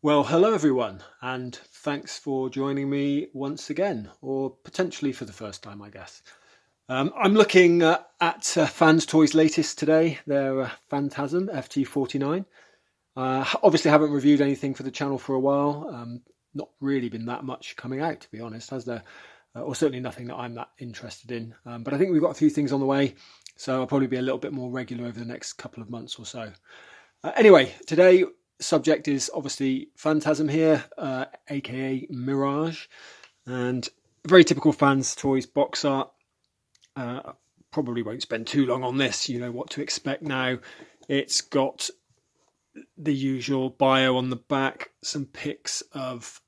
Well, hello everyone, and thanks for joining me once again, or potentially for the first time, I guess. I'm looking at Fans Toys' latest today, their Phantasm FT-49. Obviously, haven't reviewed anything for the channel for a while. Not really been that much coming out, to be honest, has there? Or certainly nothing that I'm that interested in. But I think we've got a few things on the way, so I'll probably be a little bit more regular over the next couple of months or so. Anyway, today subject is obviously Phantasm here, aka Mirage, and very typical Fans Toys box art. Probably won't spend too long on this. You know what to expect now. It's got the usual bio on the back, some pics of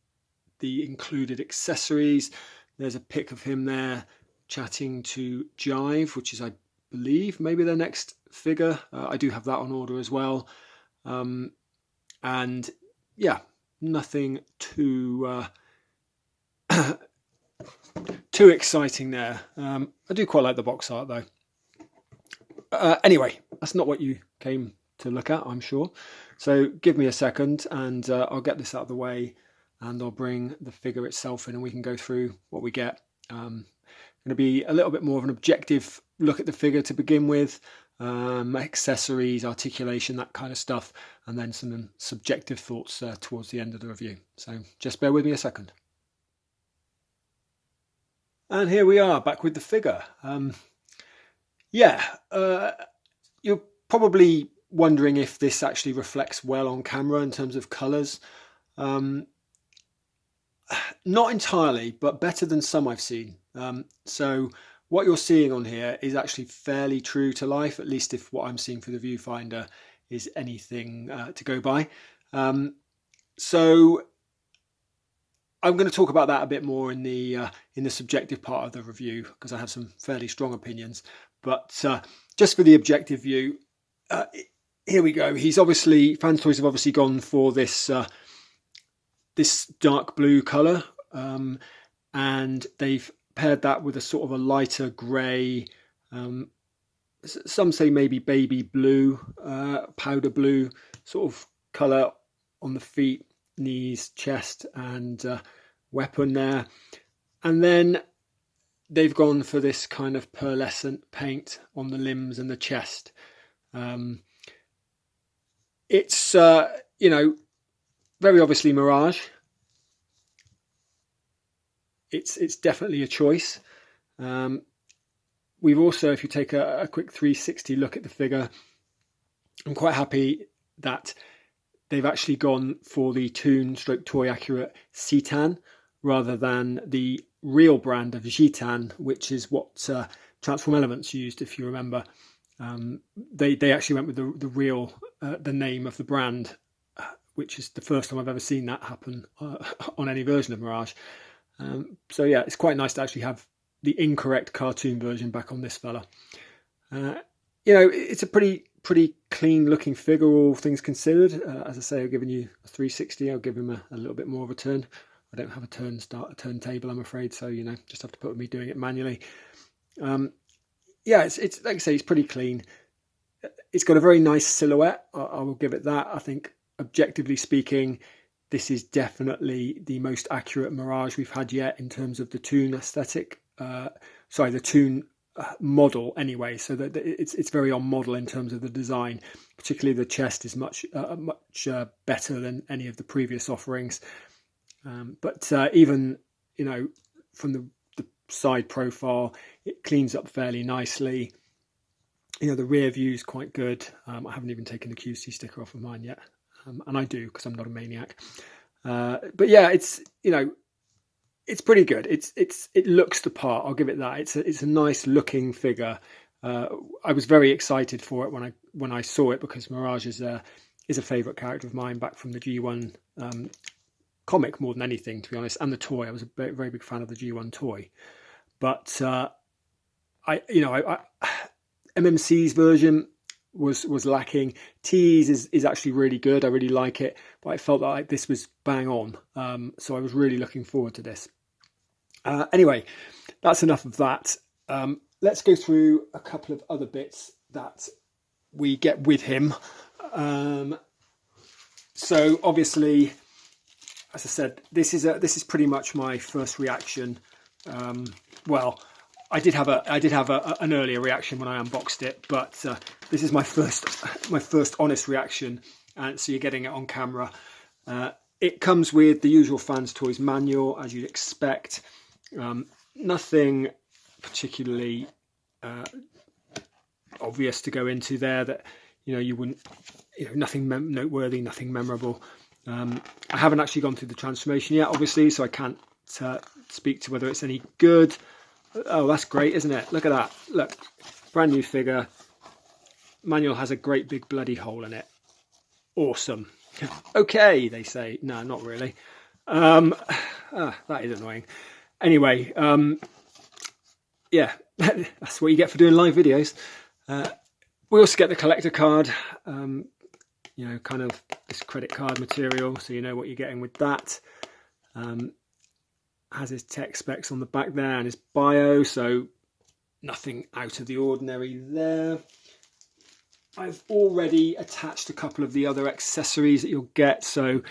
the included accessories. There's a pic of him there chatting to Jive, which is, I believe, maybe their next figure. I do have that on order as well. And yeah, nothing too too exciting there. I do quite like the box art though. Anyway, that's not what you came to look at, I'm sure. So give me a second and I'll get this out of the way and I'll bring the figure itself in and we can go through what we get. Going to be a little bit more of an objective look at the figure to begin with. Accessories, articulation, that kind of stuff, and then some subjective thoughts towards the end of the review. So just bear with me a second. And here we are, back with the figure. You're probably wondering if this actually reflects well on camera in terms of colours. Not entirely, but better than some I've seen. So what you're seeing on here is actually fairly true to life, at least if what I'm seeing for the viewfinder is anything to go by. So I'm going to talk about that a bit more in the subjective part of the review because I have some fairly strong opinions. But just for the objective view, here we go. Fans Toys have obviously gone for this this dark blue colour, and they've paired that with a sort of a lighter grey, some say maybe baby blue, powder blue sort of colour on the feet, knees, chest and weapon there. And then they've gone for this kind of pearlescent paint on the limbs and the chest. It's, very obviously Mirage. It's definitely a choice. We've also, if you take a quick 360 look at the figure, I'm quite happy that they've actually gone for the Toy Accurate Citan rather than the real brand of Gitan, which is what Transform Elements used, if you remember. They actually went with the real, the name of the brand, which is the first time I've ever seen that happen on any version of Mirage. So yeah, it's quite nice to actually have the incorrect cartoon version back on this fella. It's a pretty clean looking figure, all things considered. As I say, I've given you a 360. I'll give him a little bit more of a turn. I don't have a turntable, I'm afraid, so just have to put with me doing it manually. It's like I say, it's pretty clean. It's got a very nice silhouette. I will give it that. I think objectively speaking, this is definitely the most accurate Mirage we've had yet in terms of the Toon aesthetic. The Toon model anyway, so that it's very on model in terms of the design. Particularly the chest is much better than any of the previous offerings. But even from the side profile, it cleans up fairly nicely. The rear view is quite good. I haven't even taken the QC sticker off of mine yet, and I do because I'm not a maniac. But yeah, it's pretty good. It looks the part. I'll give it that. It's a nice looking figure. I was very excited for it when I saw it because Mirage is a favourite character of mine back from the G1 comic more than anything, to be honest, and the toy. I was a very, very big fan of the G1 toy, but MMC's version was lacking. T's is actually really good. I really like it, but I felt like this was bang on. So I was really looking forward to this. Anyway, that's enough of that. Let's go through a couple of other bits that we get with him. So obviously as I said, this is pretty much my first reaction. Well, I did have an earlier reaction when I unboxed it, but this is my first honest reaction, and so you're getting it on camera. It comes with the usual Fans Toys manual, as you'd expect. Nothing particularly obvious to go into there that you wouldn't, nothing noteworthy, nothing memorable. I haven't actually gone through the transformation yet, obviously, so I can't speak to whether it's any good. Oh, that's great, isn't it? Look at that. Look, brand new figure. Manual has a great big bloody hole in it. Awesome. Okay, they say. No, not really. That is annoying. Anyway, yeah, that's what you get for doing live videos. We also get the collector card, kind of this credit card material, so you know what you're getting with that. Has his tech specs on the back there and his bio, so nothing out of the ordinary there. I've already attached a couple of the other accessories that you'll get. So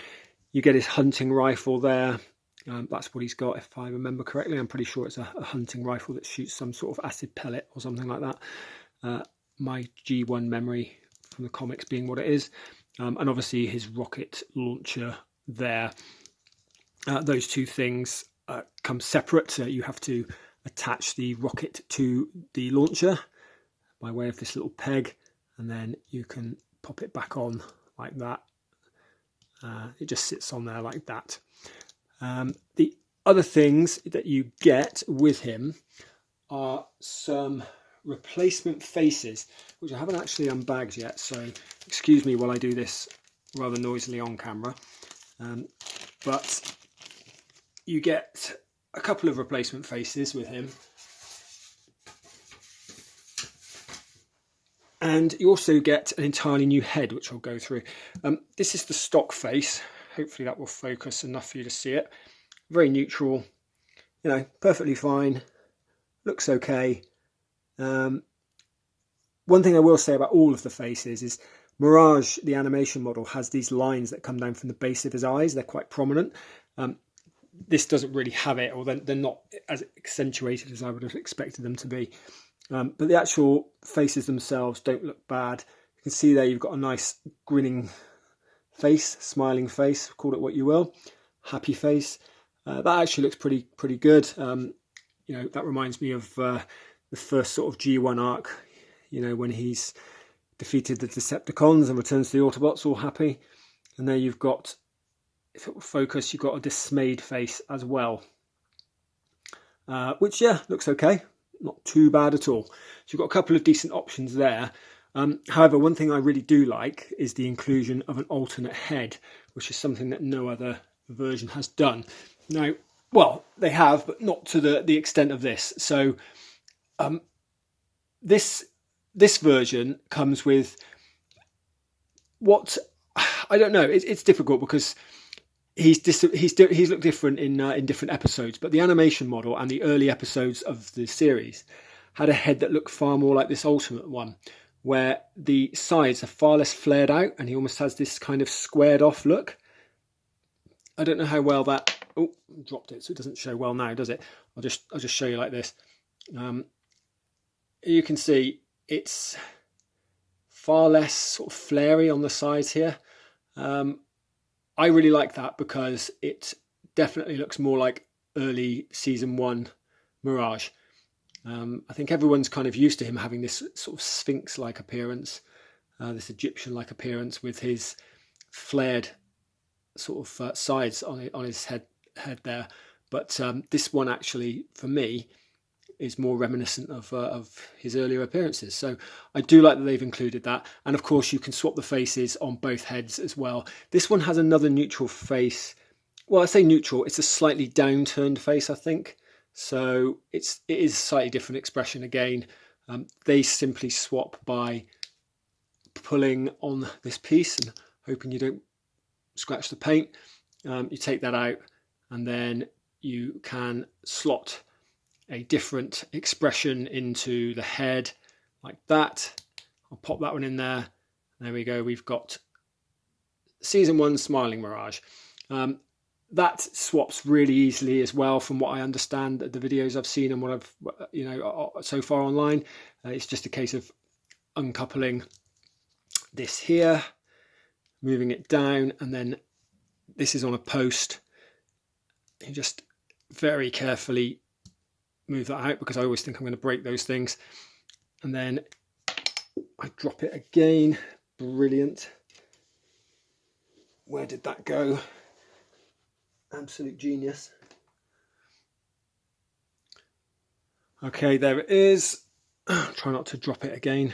you get his hunting rifle there. That's what he's got, if I remember correctly. I'm pretty sure it's a hunting rifle that shoots some sort of acid pellet or something like that. My G1 memory from the comics being what it is. And obviously his rocket launcher there. Those two things come separate. You have to attach the rocket to the launcher by way of this little peg, and then you can pop it back on like that. It just sits on there like that. The other things that you get with him are some replacement faces, which I haven't actually unbagged yet, so excuse me while I do this rather noisily on camera. But you get a couple of replacement faces with him. And you also get an entirely new head, which I'll go through. This is the stock face. Hopefully that will focus enough for you to see it. Very neutral, perfectly fine. Looks okay. One thing I will say about all of the faces is Mirage, the animation model, has these lines that come down from the base of his eyes. They're quite prominent. This doesn't really have it, or they're not as accentuated as I would have expected them to be. But the actual faces themselves don't look bad. You can see there you've got a nice grinning face, smiling face, call it what you will, happy face. That actually looks pretty good. That reminds me of the first sort of G1 arc, when he's defeated the Decepticons and returns to the Autobots all happy. And there you've got, if it will focus, you've got a dismayed face as well. Which, looks okay. Not too bad at all. So you've got a couple of decent options there. However, one thing I really do like is the inclusion of an alternate head, which is something that no other version has done. Now, well, they have, but not to the extent of this. So this version comes with what, I don't know, it's difficult because he's looked different in different episodes, but the animation model and the early episodes of the series had a head that looked far more like this ultimate one, where the sides are far less flared out and he almost has this kind of squared off look. I don't know how well that, oh, dropped it, so it doesn't show well now, does it? I'll just show you like this. You can see it's far less sort of flary on the sides here. I really like that because it definitely looks more like early season 1 Mirage. I think everyone's kind of used to him having this sort of Sphinx-like appearance, this Egyptian-like appearance with his flared sort of sides on his head there. But this one actually, for me, is more reminiscent of his earlier appearances. So I do like that they've included that. And of course you can swap the faces on both heads as well. This one has another neutral face. Well, I say neutral, it's a slightly downturned face, I think. So it is a slightly different expression again. They simply swap by pulling on this piece and hoping you don't scratch the paint. You take that out and then you can slot a different expression into the head like that. I'll pop that one in there. There we go. We've got season 1 Smiling Mirage. that swaps really easily as well, from what I understand, the videos I've seen and what I've so far online. It's just a case of uncoupling this here, moving it down, and then this is on a post. You just very carefully move that out, because I always think I'm going to break those things. And then I drop it again. Brilliant. Where did that go? Absolute genius. Okay, there it is. Try not to drop it again. You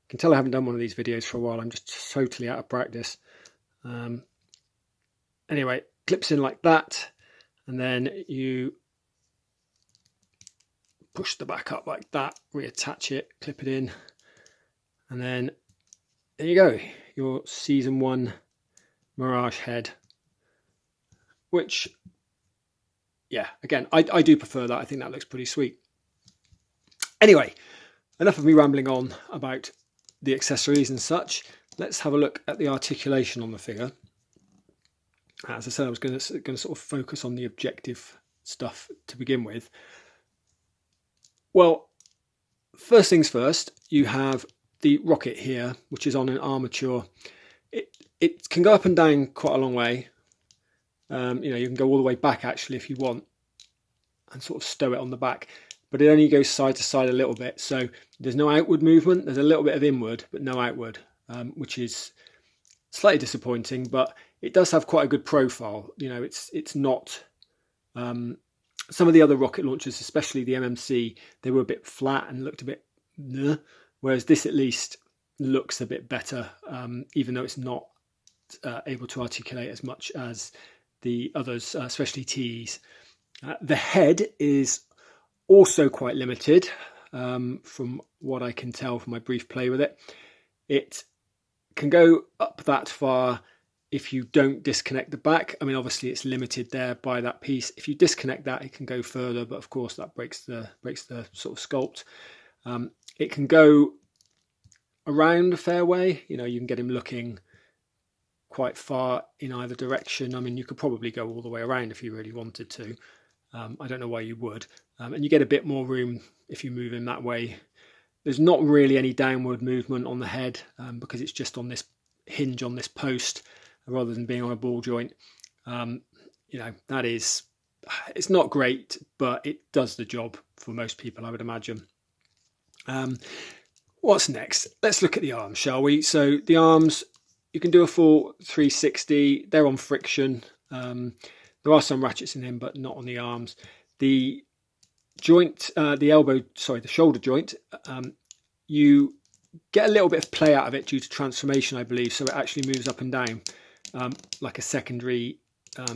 can tell I haven't done one of these videos for a while. I'm just totally out of practice. Anyway, clips in like that, and then you push the back up like that, reattach it, clip it in, and then there you go, your season 1 Mirage head, which, yeah, again, I do prefer that. I think that looks pretty sweet. Anyway, enough of me rambling on about the accessories and such. Let's have a look at the articulation on the figure. As I said, I was going to sort of focus on the objective stuff to begin with. Well, first things first, you have the rocket here, which is on an armature. It can go up and down quite a long way. You can go all the way back actually if you want, and sort of stow it on the back, but it only goes side to side a little bit, so there's no outward movement. There's a little bit of inward, but no outward, which is slightly disappointing, but it does have quite a good profile. It's not some of the other rocket launchers, especially the MMC, they were a bit flat and looked a bit whereas this at least looks a bit better, even though it's not able to articulate as much as the others, especially TEs. The head is also quite limited, from what I can tell from my brief play with it. It can go up that far if you don't disconnect the back. I mean, obviously it's limited there by that piece. If you disconnect that, it can go further, but of course that breaks the sort of sculpt. It can go around a fair way. You can get him looking quite far in either direction. I mean, you could probably go all the way around if you really wanted to. I don't know why you would. And you get a bit more room if you move him that way. There's not really any downward movement on the head, because it's just on this hinge on this post rather than being on a ball joint. It's not great, but it does the job for most people, I would imagine. What's next? Let's look at the arms, shall we? So the arms, you can do a full 360. They're on friction. There are some ratchets in them, but not on the arms. The joint, the shoulder joint, you get a little bit of play out of it due to transformation, I believe. So it actually moves up and down like a secondary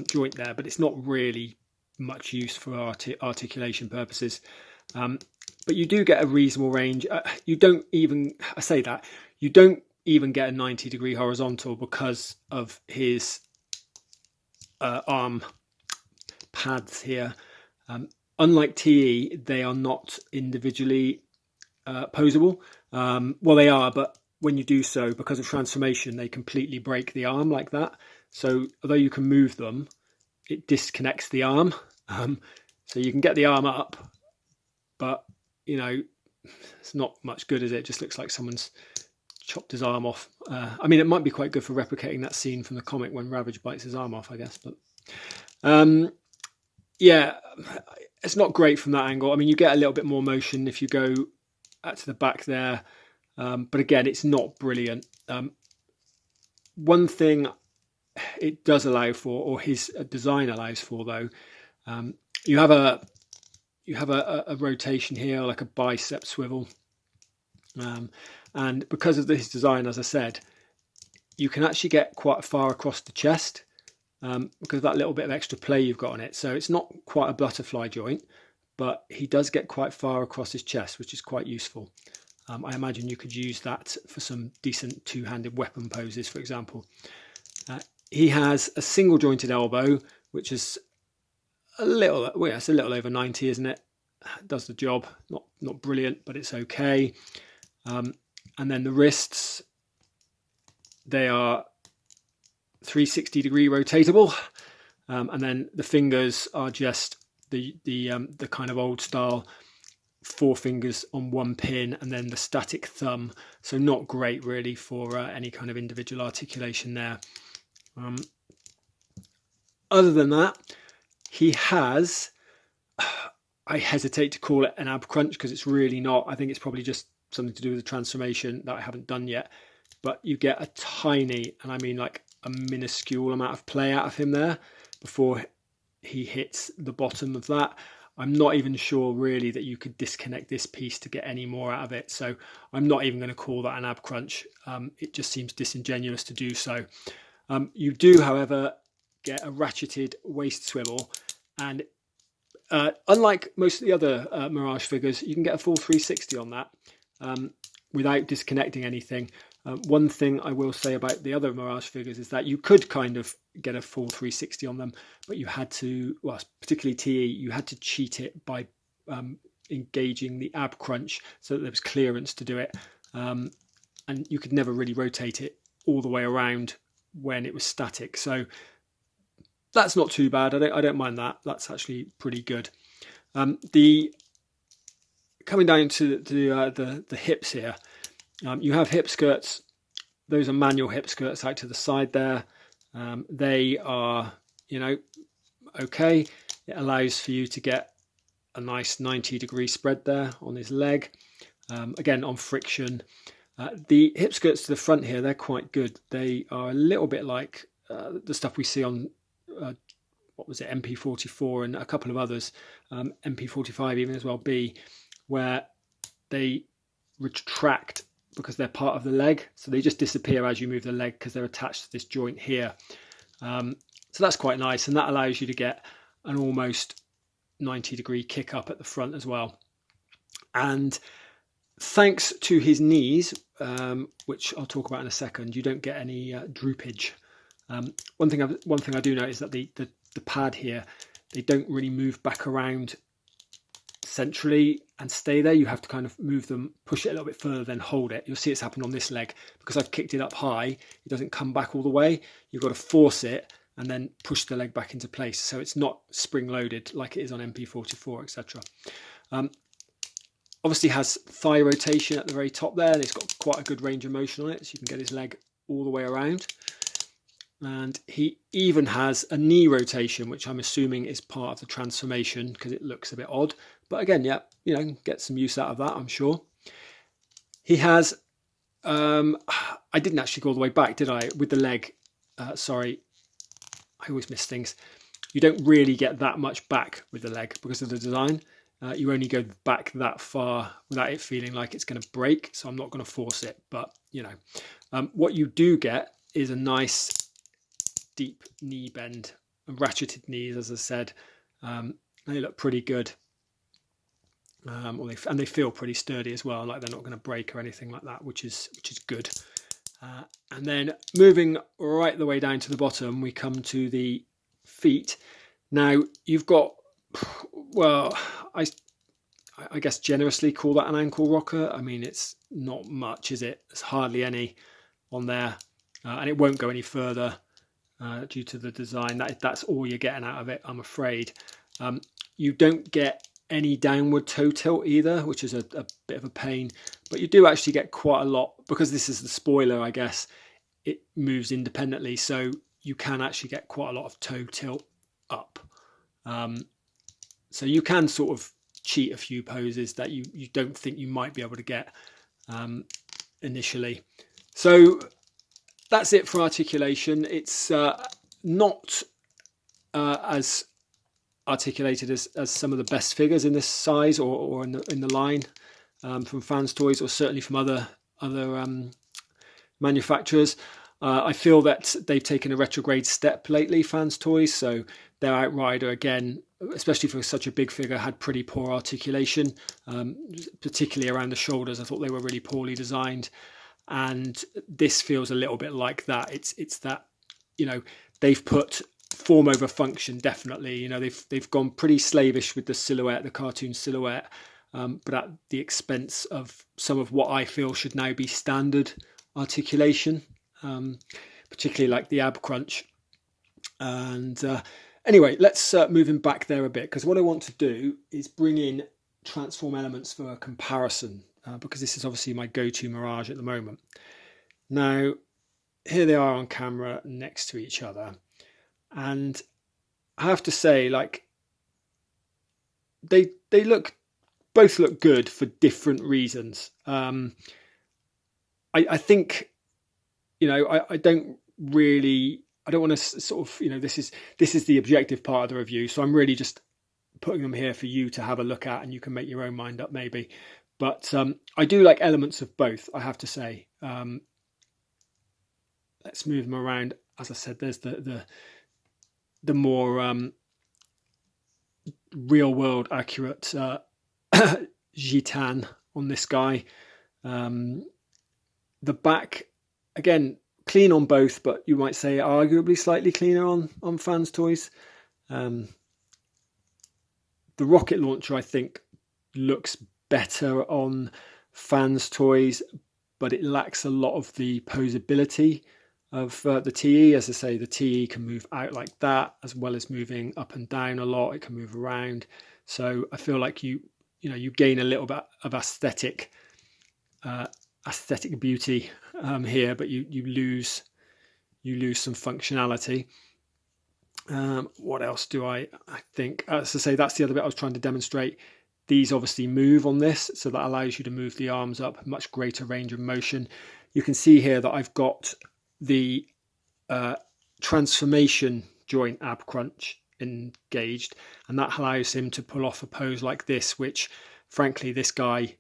joint there, but it's not really much use for articulation purposes. But you do get a reasonable range. You don't even get a 90-degree horizontal because of his arm pads here. Unlike TE, they are not individually posable. Well, they are, but when you do so, because of transformation, they completely break the arm like that. So although you can move them, it disconnects the arm. So you can get the arm up, but it's not much good, is it? It just looks like someone's chopped his arm off. I mean, it might be quite good for replicating that scene from the comic when Ravage bites his arm off, I guess. But yeah, it's not great from that angle. I mean, you get a little bit more motion if you go to the back there, but again, it's not brilliant. One thing it does allow for, or his design allows for, though, you have a rotation here, like a bicep swivel, and because of this design, as I said, you can actually get quite far across the chest because of that little bit of extra play you've got on it. So it's not quite a butterfly joint, but he does get quite far across his chest, which is quite useful. I imagine you could use that for some decent two-handed weapon poses, for example. He has a single jointed elbow, which is it's a little over 90, isn't it? Does the job. Not brilliant, but it's okay. And then the wrists, they are 360-degree rotatable. and then the fingers are just the kind of old style 4 fingers on 1 pin, and then the static thumb. So not great really for any kind of individual articulation there. Other than that, he has, I hesitate to call it an ab crunch because it's really not. I think it's probably just something to do with the transformation that I haven't done yet. But you get a tiny, and I mean like a minuscule amount of play out of him there before he hits the bottom of that. I'm not even sure really that you could disconnect this piece to get any more out of it. So I'm not even going to call that an ab crunch. It just seems disingenuous to do so. You do, however, get a ratcheted waist swivel, and unlike most of the other Mirage figures, you can get a full 360 on that without disconnecting anything. One thing I will say about the other Mirage figures is that you could kind of get a full 360 on them, but you had to, well, particularly TE, you had to cheat it by engaging the ab crunch so that there was clearance to do it. And you could never really rotate it all the way around when it was static. So that's not too bad. I don't mind that. That's actually pretty good. The coming down to the hips here, you have hip skirts. Those are manual hip skirts out to the side there. They are, okay. It allows for you to get a nice 90-degree spread there on his leg. Again, on friction. The hip skirts to the front here, they're quite good. They are a little bit like the stuff we see on what was it, MP44 and a couple of others, MP45 even as well, B, where they retract because they're part of the leg, so they just disappear as you move the leg because they're attached to this joint here. So that's quite nice, and that allows you to get an almost 90-degree kick up at the front as well. And thanks to his knees, which I'll talk about in a second, you don't get any droopage. One thing I do notice is that the pad here, they don't really move back around centrally and stay there. You have to kind of move them, push it a little bit further, then hold it. You'll see it's happened on this leg because I've kicked it up high. It doesn't come back all the way. You've got to force it and then push the leg back into place. So it's not spring loaded like it is on MP44, etc. Obviously has thigh rotation at the very top there, and it's got quite a good range of motion on it, so you can get his leg all the way around. And he even has a knee rotation, which I'm assuming is part of the transformation because it looks a bit odd. But again, yeah, get some use out of that, I'm sure. He has, I didn't actually go all the way back, did I? With the leg, sorry, I always miss things. You don't really get that much back with the leg because of the design. You only go back that far without it feeling like it's going to break. So I'm not going to force it. But, what you do get is a nice deep knee bend and ratcheted knees, as I said. They look pretty good. And they feel pretty sturdy as well. Like they're not going to break or anything like that, which is good. And then moving right the way down to the bottom, we come to the feet. Now you've got, well, I guess generously call that an ankle rocker. I mean, it's not much, is it? There's hardly any on there, and it won't go any further due to the design. That's all you're getting out of it, I'm afraid. You don't get any downward toe tilt either, which is a bit of a pain, but you do actually get quite a lot because this is the spoiler, I guess. It moves independently, so you can actually get quite a lot of toe tilt up. So you can sort of cheat a few poses that you don't think you might be able to get initially. So that's it for articulation. It's not as articulated as some of the best figures in this size or in the line from Fans Toys, or certainly from other manufacturers. I feel that they've taken a retrograde step lately, Fans Toys, so their Outrider, again, especially for such a big figure, had pretty poor articulation, particularly around the shoulders. I thought they were really poorly designed, and this feels a little bit like that. It's that, they've put form over function, definitely. They've gone pretty slavish with the silhouette, the cartoon silhouette, but at the expense of some of what I feel should now be standard articulation, particularly like the ab crunch. And Anyway, let's move him back there a bit, because what I want to do is bring in transform elements for a comparison, because this is obviously my go-to Mirage at the moment. Now, here they are on camera next to each other, and I have to say, like, they both look good for different reasons. I think, I don't want to sort of, this is the objective part of the review, so I'm really just putting them here for you to have a look at, and you can make your own mind up maybe. But I do like elements of both, I have to say. Let's move them around. As I said, there's the more real world accurate Gitan on this guy. The back, again, clean on both, but you might say arguably slightly cleaner on Fans Toys. The rocket launcher, I think, looks better on Fans Toys, but it lacks a lot of the posability of the TE. As I say, the TE can move out like that, as well as moving up and down a lot. It can move around. So I feel like you gain a little bit of aesthetic beauty here, but you lose some functionality. What else do I think? As I say, that's the other bit I was trying to demonstrate. These obviously move on this, so that allows you to move the arms up, much greater range of motion. You can see here that I've got the transformation joint ab crunch engaged, and that allows him to pull off a pose like this, which frankly this guy,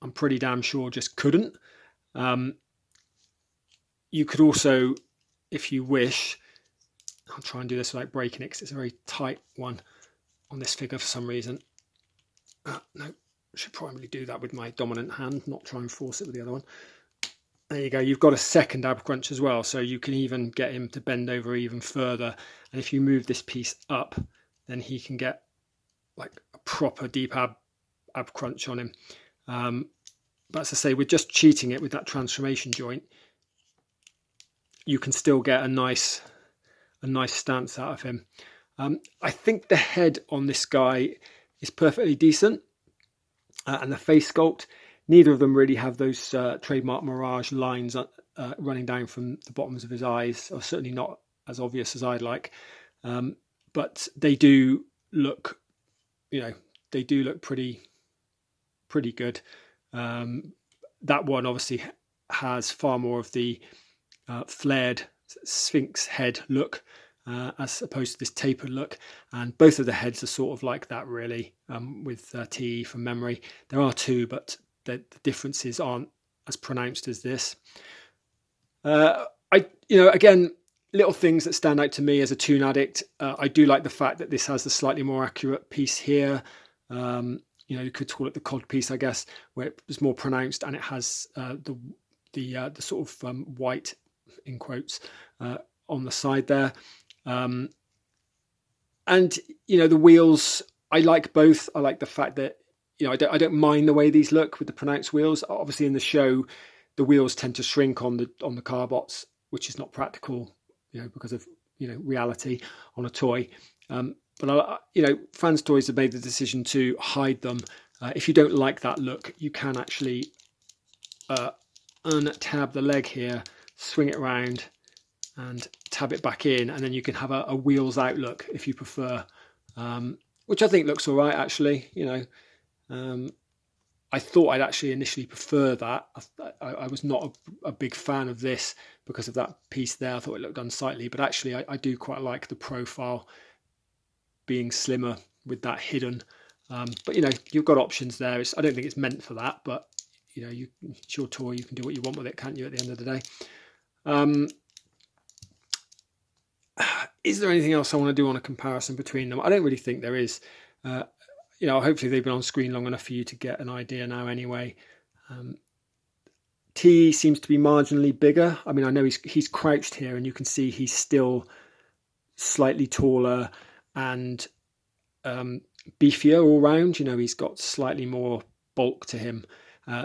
I'm pretty damn sure, just couldn't. You could also, if you wish, I'll try and do this without breaking it because it's a very tight one on this figure for some reason. No, I should probably do that with my dominant hand, not try and force it with the other one. There you go. You've got a second ab crunch as well, so you can even get him to bend over even further. And if you move this piece up, then he can get like a proper deep ab crunch on him. But as I say, we're just cheating it with that transformation joint. You can still get a nice stance out of him. I think the head on this guy is perfectly decent, and the face sculpt. Neither of them really have those trademark Mirage lines running down from the bottoms of his eyes, or certainly not as obvious as I'd like. But they do look, pretty good. That one obviously has far more of the flared Sphinx head look, as opposed to this tapered look, and both of the heads are sort of like that really, with TE from memory. There are two, but the differences aren't as pronounced as this. Again, little things that stand out to me as a toon addict. I do like the fact that this has the slightly more accurate piece here. You could call it the cod piece, I guess, where it's more pronounced, and it has the sort of white, in quotes, on the side there. And the wheels, I like both. I like the fact that I don't mind the way these look with the pronounced wheels. Obviously, in the show, the wheels tend to shrink on the Carbots, which is not practical, because of reality on a toy. But Fans Toys have made the decision to hide them. If you don't like that look, you can actually untab the leg here, swing it around, and tab it back in, and then you can have a wheels out look if you prefer, which I think looks all right actually. I thought I'd actually initially prefer that. I was not a big fan of this because of that piece there. I thought it looked unsightly, but actually I do quite like the profile being slimmer with that hidden. But you've got options there. I don't think it's meant for that, but it's your toy. You can do what you want with it, can't you? At the end of the day. Is there anything else I want to do on a comparison between them? I don't really think there is. Hopefully they've been on screen long enough for you to get an idea now anyway. T seems to be marginally bigger. I mean, I know he's crouched here, and you can see he's still slightly taller and beefier all round. He's got slightly more bulk to him.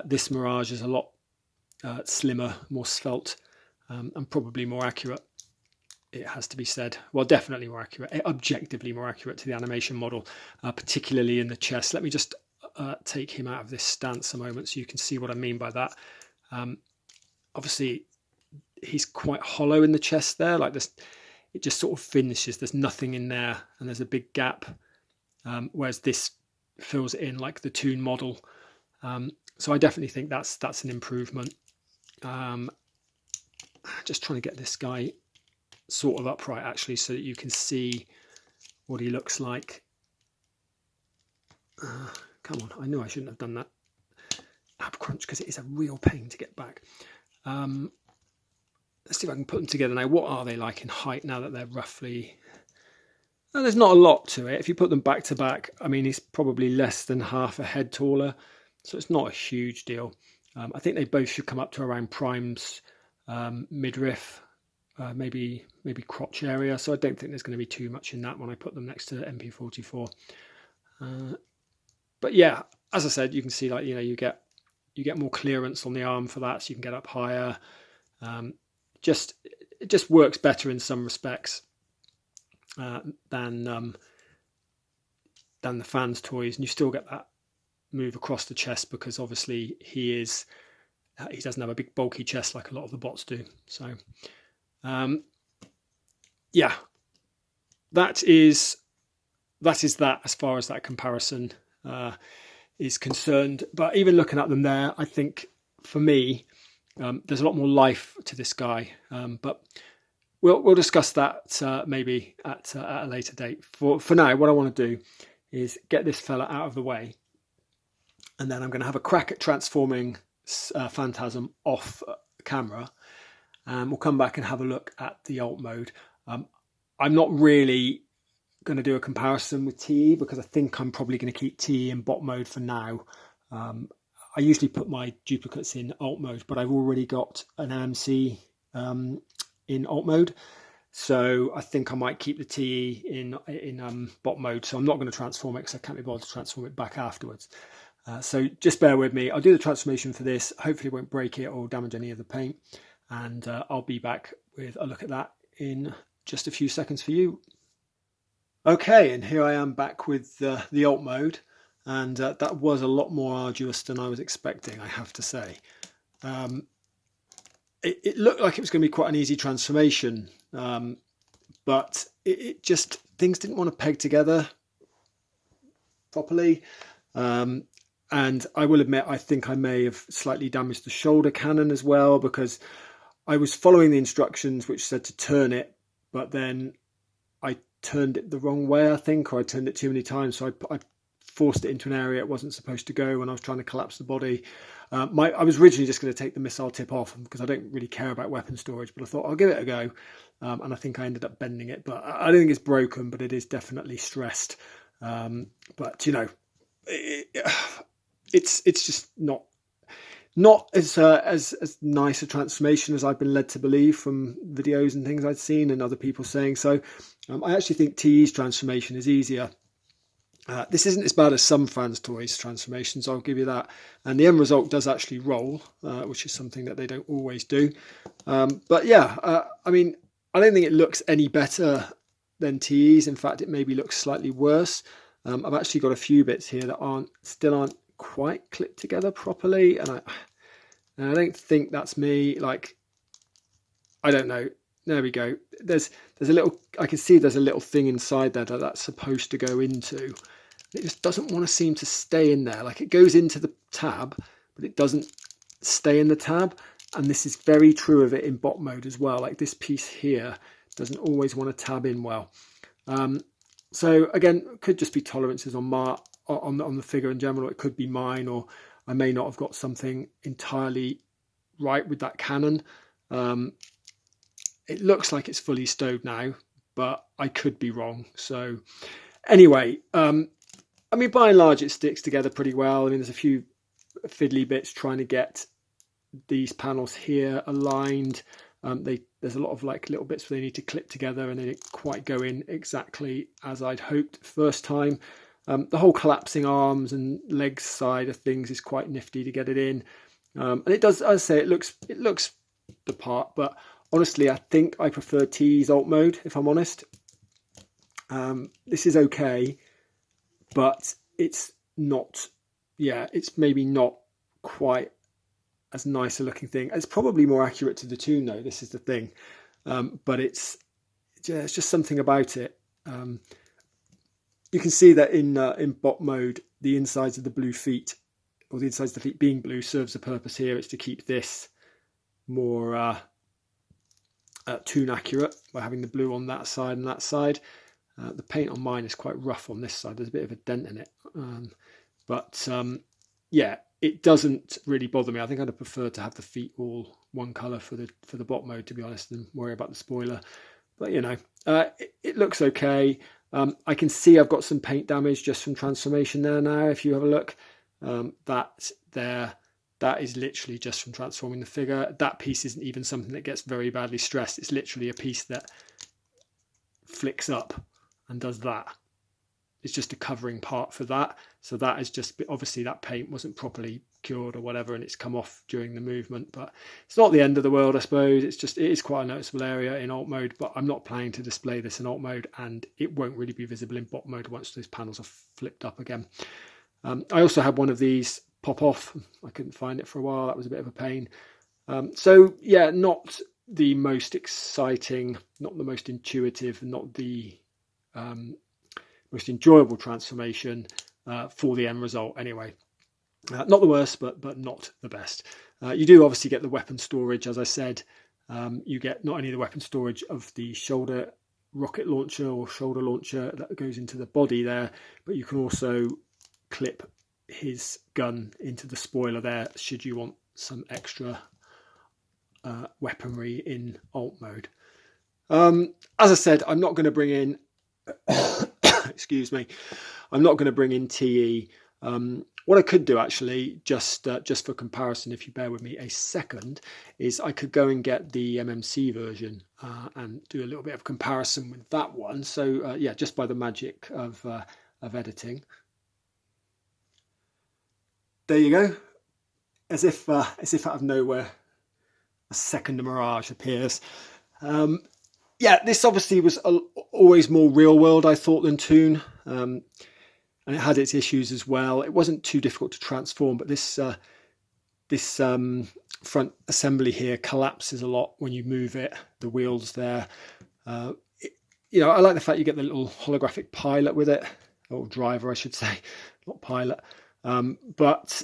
This Mirage is a lot slimmer, more svelte, and probably more accurate. it has to be said. Well, definitely more accurate, objectively more accurate to the animation model, particularly in the chest. Let me just take him out of this stance a moment so you can see what I mean by that. Obviously, he's quite hollow in the chest there, like this. It just sort of finishes. There's nothing in there, and there's a big gap. Whereas this fills it in like the Toon model. So I definitely think that's an improvement. Just trying to get this guy sort of upright actually, so that you can see what he looks like. Come on, I knew I shouldn't have done that ab crunch because it is a real pain to get back. Let's see if I can put them together now. What are they like in height now that they're roughly... Well, there's not a lot to it. If you put them back to back, I mean, he's probably less than half a head taller, so it's not a huge deal. I think they both should come up to around Prime's midriff, maybe crotch area. So I don't think there's going to be too much in that when I put them next to MP44. But yeah, as I said, you can see, like, you know, you get more clearance on the arm for that, so you can get up higher. It just works better in some respects than the fans toys, and you still get that move across the chest because obviously he doesn't have a big bulky chest like a lot of the bots do. So yeah, that is that as far as that comparison is concerned. But even looking at them there, I think for me there's a lot more life to this guy, but we'll discuss that maybe at a later date. For now, what I want to do is get this fella out of the way, and then I'm going to have a crack at transforming Phantasm off camera, and we'll come back and have a look at the alt mode. I'm not really going to do a comparison with TE because I think I'm probably going to keep TE in bot mode for now. I usually put my duplicates in alt mode, but I've already got an MMC in alt mode, so I think I might keep the TE in bot mode. So I'm not going to transform it because I can't be bothered to transform it back afterwards. So just bear with me. I'll do the transformation for this. Hopefully it won't break it or damage any of the paint, and I'll be back with a look at that in just a few seconds for you. Okay, and here I am back with the alt mode, and that was a lot more arduous than I was expecting, I have to say. It looked like it was going to be quite an easy transformation, but it just, things didn't want to peg together properly. And I will admit, I think I may have slightly damaged the shoulder cannon as well, because I was following the instructions which said to turn it, but then I turned it the wrong way, I think, or I turned it too many times. So I forced it into an area it wasn't supposed to go when I was trying to collapse the body. I was originally just going to take the missile tip off because I don't really care about weapon storage, but I thought I'll give it a go. And I think I ended up bending it, but I don't think it's broken, but it is definitely stressed. But you know, it's just not as nice a transformation as I've been led to believe from videos and things I'd seen and other people saying. So I actually think TE's transformation is easier. This isn't as bad as some fans toys transformations, I'll give you that, and the end result does actually roll, which is something that they don't always do. But yeah, I mean, I don't think it looks any better than TE's. In fact, it maybe looks slightly worse. I've actually got a few bits here that still aren't quite clipped together properly, and I don't think that's me. Like, I don't know. There we go. There's a little, I can see there's a little thing inside there that's supposed to go into. It just doesn't want to seem to stay in there. Like, it goes into the tab, but it doesn't stay in the tab. And this is very true of it in bot mode as well. Like, this piece here doesn't always want to tab in well. So again, it could just be tolerances on the figure in general. It could be mine, or I may not have got something entirely right with that cannon. It looks like it's fully stowed now, but I could be wrong. So anyway, I mean, by and large, it sticks together pretty well. I mean, there's a few fiddly bits trying to get these panels here aligned. There's a lot of like little bits where they need to clip together, and they didn't quite go in exactly as I'd hoped first time. The whole collapsing arms and legs side of things is quite nifty to get it in, and it does. As I say, it looks the part, but Honestly, I think I prefer TE's alt mode, if I'm honest. This is okay, but it's not, yeah, it's maybe not quite as nice a looking thing. It's probably more accurate to the Toon though, this is the thing. But it's just something about it. You can see that in bot mode, the insides of the blue feet, or the insides of the feet being blue, serves a purpose here. It's to keep this more Toon accurate by having the blue on that side and that side. The paint on mine is quite rough on this side. There's a bit of a dent in it. Yeah, it doesn't really bother me. I think I'd have preferred to have the feet all one colour for the bot mode, to be honest, than worry about the spoiler. But you know, it looks okay. I can see I've got some paint damage just from transformation there now. If you have a look, that is literally just from transforming the figure. That piece isn't even something that gets very badly stressed. It's literally a piece that flicks up and does that. It's just a covering part for that. So that is just, obviously that paint wasn't properly cured or whatever, and it's come off during the movement, but it's not the end of the world, I suppose. It is quite a noticeable area in alt mode, but I'm not planning to display this in alt mode, and it won't really be visible in bot mode once those panels are flipped up again. I also had one of these pop off. I couldn't find it for a while. That was a bit of a pain. So yeah, not the most exciting, not the most intuitive, not the most enjoyable transformation for the end result anyway. Not the worst, but not the best. You do obviously get the weapon storage, as I said. You get not only the weapon storage of the shoulder rocket launcher or shoulder launcher that goes into the body there, but you can also clip his gun into the spoiler there should you want some extra weaponry in alt mode. As I said, I'm not going to bring in excuse me, I'm not going to bring in TE. What I could do actually, just for comparison, if you bear with me a second, is I could go and get the MMC version and do a little bit of comparison with that one. So yeah, just by the magic of editing. There you go. As if out of nowhere, a second Mirage appears. Yeah, this obviously was always more real world, I thought, than Toon. And it had its issues as well. It wasn't too difficult to transform, but this front assembly here collapses a lot when you move it. The wheels there. You know, I like the fact you get the little holographic pilot with it, or driver, I should say, not pilot. But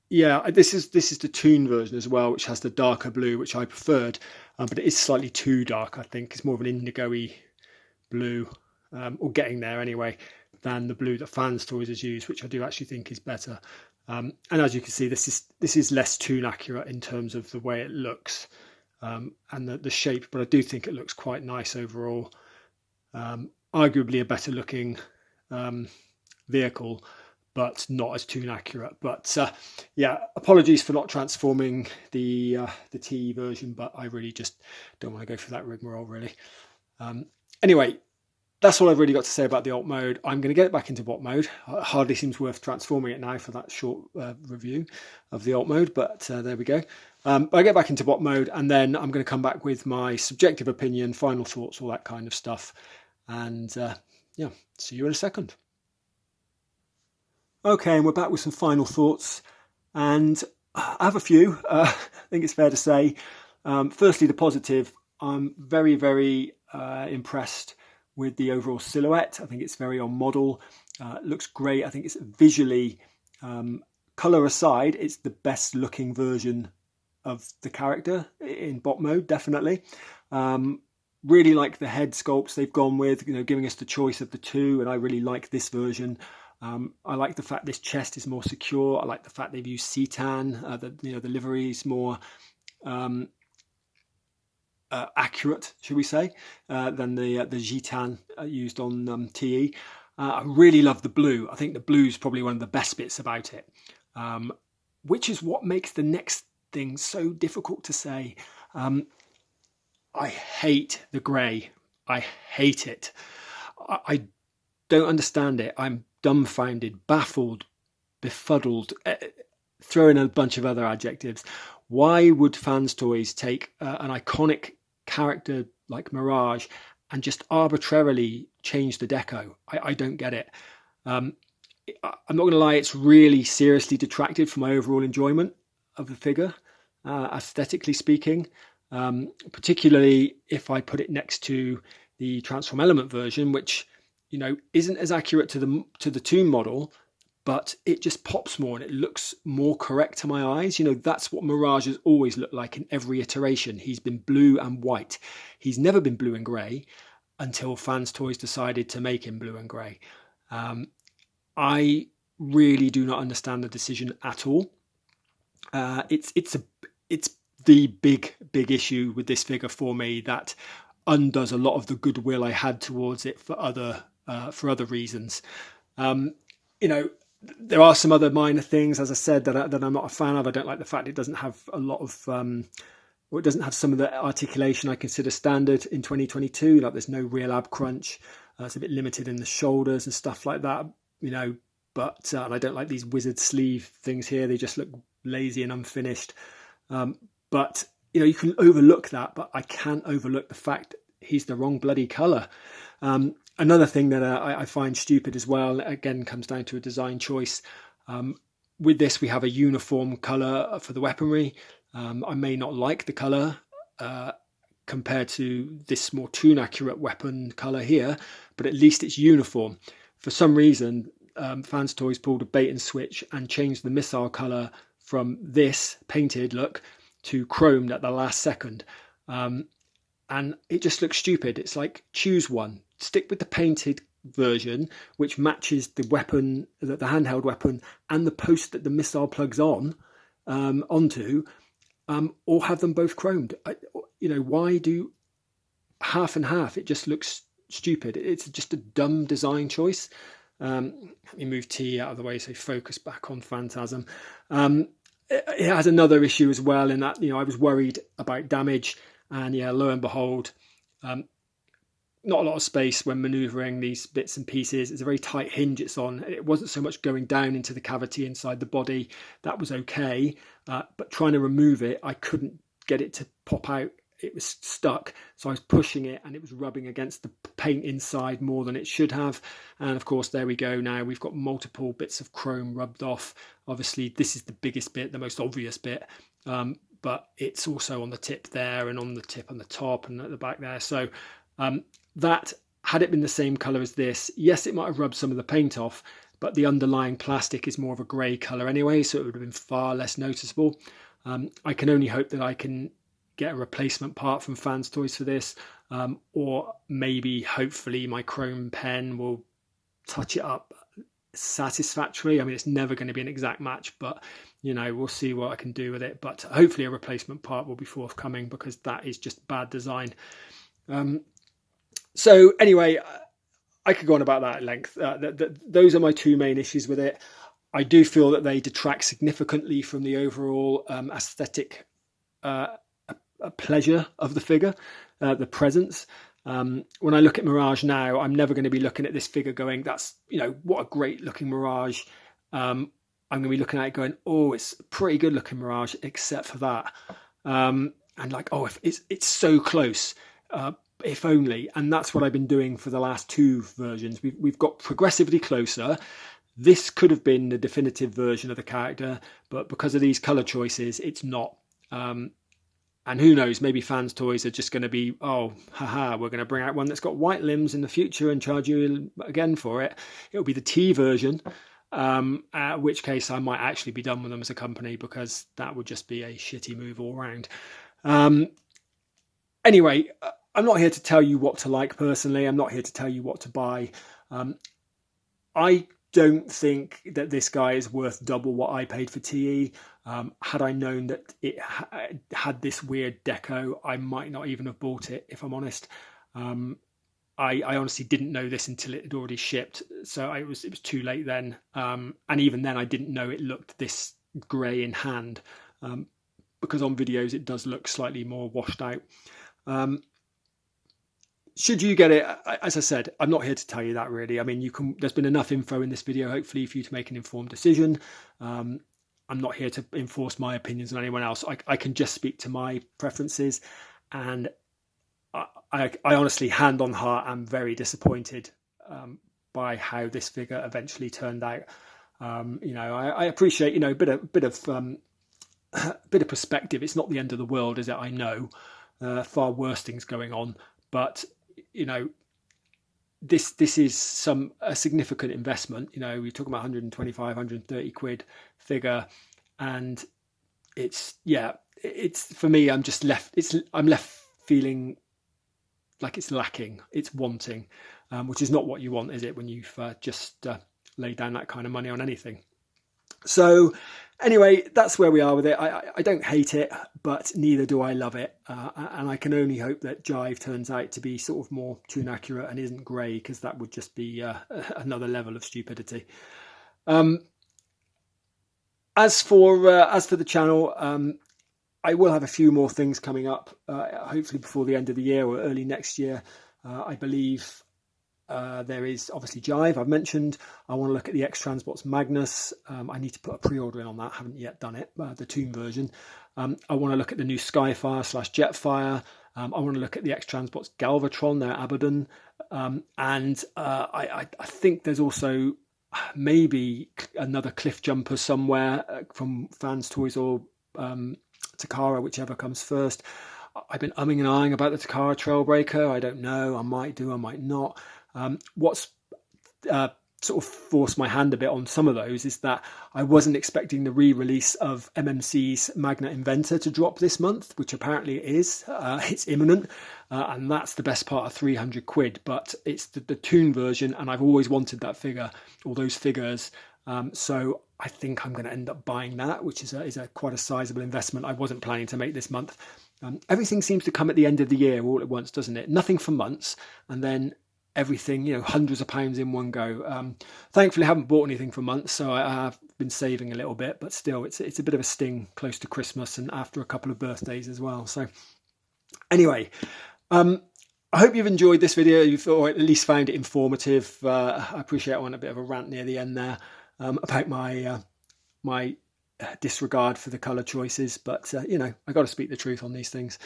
yeah, this is the Toon version as well, which has the darker blue, which I preferred, but it is slightly too dark. I think it's more of an indigo-y blue, or getting there anyway, than the blue that Fans Toys has used, which I do actually think is better. And as you can see, this is less Toon accurate in terms of the way it looks and the shape, but I do think it looks quite nice overall. Arguably a better looking vehicle, but not as Toon accurate. But yeah, apologies for not transforming the TE version, but I really just don't want to go through that rigmarole really. Anyway, that's all I've really got to say about the alt mode. I'm going to get it back into bot mode. It hardly seems worth transforming it now for that short review of the alt mode, but there we go. But I get back into bot mode, and then I'm going to come back with my subjective opinion, final thoughts, all that kind of stuff. And yeah, see you in a second. Okay, and we're back with some final thoughts, and I have a few. I think it's fair to say. Firstly, the positive. I'm very, very impressed with the overall silhouette. I think it's very on model. It looks great. I think it's visually, colour aside, it's the best looking version of the character in bot mode, definitely. Really like the head sculpts they've gone with, you know, giving us the choice of the two, and I really like this version. I like the fact this chest is more secure. I like the fact they've used Citan, the livery is more accurate, should we say, than the Gitan used on TE. I really love the blue. I think the blue is probably one of the best bits about it, which is what makes the next thing so difficult to say. I hate the grey. I hate it. I don't understand it. I'm dumbfounded, baffled, befuddled, throw in a bunch of other adjectives. Why would Fans Toys take an iconic character like Mirage and just arbitrarily change the deco. I don't get it. I'm not going to lie, it's really seriously detracted from my overall enjoyment of the figure, aesthetically speaking, particularly if I put it next to the Transform Element version, which, you know, isn't as accurate to the Tomb model, but it just pops more and it looks more correct to my eyes. You know, that's what Mirage has always looked like in every iteration. He's been blue and white. He's never been blue and grey until Fans Toys decided to make him blue and grey. I really do not understand the decision at all. It's the big issue with this figure for me that undoes a lot of the goodwill I had towards it for other reasons. You know, there are some other minor things, as I said, that I'm not a fan of. I don't like the fact it doesn't have a lot of, or it doesn't have some of the articulation I consider standard in 2022. Like there's no real ab crunch. It's a bit limited in the shoulders and stuff like that. You know, but and I don't like these wizard sleeve things here. They just look lazy and unfinished. But you know, you can overlook that, but I can't overlook the fact he's the wrong bloody colour. Another thing that I find stupid as well, again, comes down to a design choice. With this, we have a uniform colour for the weaponry. I may not like the colour compared to this more toon accurate weapon colour here, but at least it's uniform. For some reason, Fans Toys pulled a bait and switch and changed the missile colour from this painted look to chromed at the last second. And it just looks stupid. It's like, choose one. Stick with the painted version, which matches the weapon, the handheld weapon, and the post that the missile plugs onto, or have them both chromed. You know, why do half and half? It just looks stupid. It's just a dumb design choice. Let me move T out of the way so focus back on Phantasm. It has another issue as well in that, you know, I was worried about damage, and yeah, lo and behold, not a lot of space when maneuvering these bits and pieces. It's a very tight hinge it's on. It wasn't so much going down into the cavity inside the body. That was okay. But trying to remove it, I couldn't get it to pop out. It was stuck. So I was pushing it and it was rubbing against the paint inside more than it should have. And of course, there we go. Now we've got multiple bits of chrome rubbed off. Obviously, this is the biggest bit, the most obvious bit. But it's also on the tip there and on the tip on the top and at the back there. So that, had it been the same colour as this, yes, it might have rubbed some of the paint off, but the underlying plastic is more of a grey colour anyway, so it would have been far less noticeable. I can only hope that I can get a replacement part from Fans Toys for this, or maybe, hopefully, my chrome pen will touch it up satisfactorily. I mean, it's never going to be an exact match, but you know, we'll see what I can do with it. But hopefully a replacement part will be forthcoming, because that is just bad design. So anyway, I could go on about that at length. Those are my two main issues with it. I do feel that they detract significantly from the overall aesthetic pleasure of the figure, the presence. When I look at Mirage now, I'm never going to be looking at this figure going, that's, you know, what a great looking Mirage. I'm going to be looking at it going, oh, it's a pretty good looking Mirage, except for that. And like, oh, if it's so close. If only. And that's what I've been doing for the last two versions. We've got progressively closer. This could have been the definitive version of the character, but because of these color choices, it's not. And who knows, maybe Fans Toys are just going to be, oh, haha, we're going to bring out one that's got white limbs in the future and charge you again for it. It'll be the T version, at which case I might actually be done with them as a company, because that would just be a shitty move all round. Anyway, I'm not here to tell you what to like personally. I'm not here to tell you what to buy. I don't think that this guy is worth double what I paid for TE. Had I known that it had this weird deco, I might not even have bought it, if I'm honest. I honestly didn't know this until it had already shipped, so it was too late then. And even then, I didn't know it looked this grey in hand, because on videos it does look slightly more washed out. Should you get it? As I said, I'm not here to tell you that really. I mean, there's been enough info in this video, hopefully, for you to make an informed decision. I'm not here to enforce my opinions on anyone else. I can just speak to my preferences, and I honestly, hand on heart, am very disappointed by how this figure eventually turned out. I appreciate, a bit of perspective. It's not the end of the world, is it? I know far worse things going on, but this is a significant investment. We're talking about 125, 130 quid figure, and it's for me. I'm left feeling like it's lacking, it's wanting, which is not what you want, is it, when you've just laid down that kind of money on anything? So anyway, that's where we are with it. I don't hate it, but neither do I love it. And I can only hope that Jive turns out to be sort of more tune accurate and isn't grey, because that would just be another level of stupidity. As for the channel, I will have a few more things coming up, hopefully before the end of the year or early next year. I believe there is obviously Jive, I've mentioned. I want to look at the X-Transbots Magnus. I need to put a pre-order in on that. I haven't yet done it, the Toon version. I want to look at the new Skyfire/Jetfire. I want to look at the X-Transbots Galvatron, their Abaddon. And I think there's also maybe another Cliff Jumper somewhere from Fans Toys or Takara, whichever comes first. I've been umming and ahhing about the Takara Trailbreaker. I don't know. I might do, I might not. What's sort of forced my hand a bit on some of those is that I wasn't expecting the re-release of MMC's Magna Inventor to drop this month, which apparently it is. It's imminent, and that's the best part of 300 quid. But it's the Toon version, and I've always wanted that figure, or those figures. So I think I'm going to end up buying that, which is quite a sizable investment I wasn't planning to make this month. Everything seems to come at the end of the year all at once, doesn't it? Nothing for months, and then everything, hundreds of pounds in one go. Thankfully, I haven't bought anything for months, so I have been saving a little bit, but still, it's a bit of a sting close to Christmas and after a couple of birthdays as well. So anyway, I hope you've enjoyed this video, or at least found it informative. I appreciate I went a bit of a rant near the end there about my disregard for the colour choices, but I got to speak the truth on these things.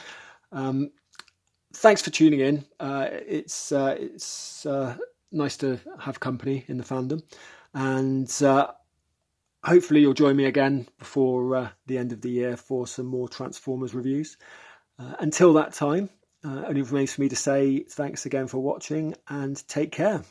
Thanks for tuning in. It's nice to have company in the fandom, and hopefully you'll join me again before the end of the year for some more Transformers reviews. Until that time, only remains for me to say thanks again for watching, and take care.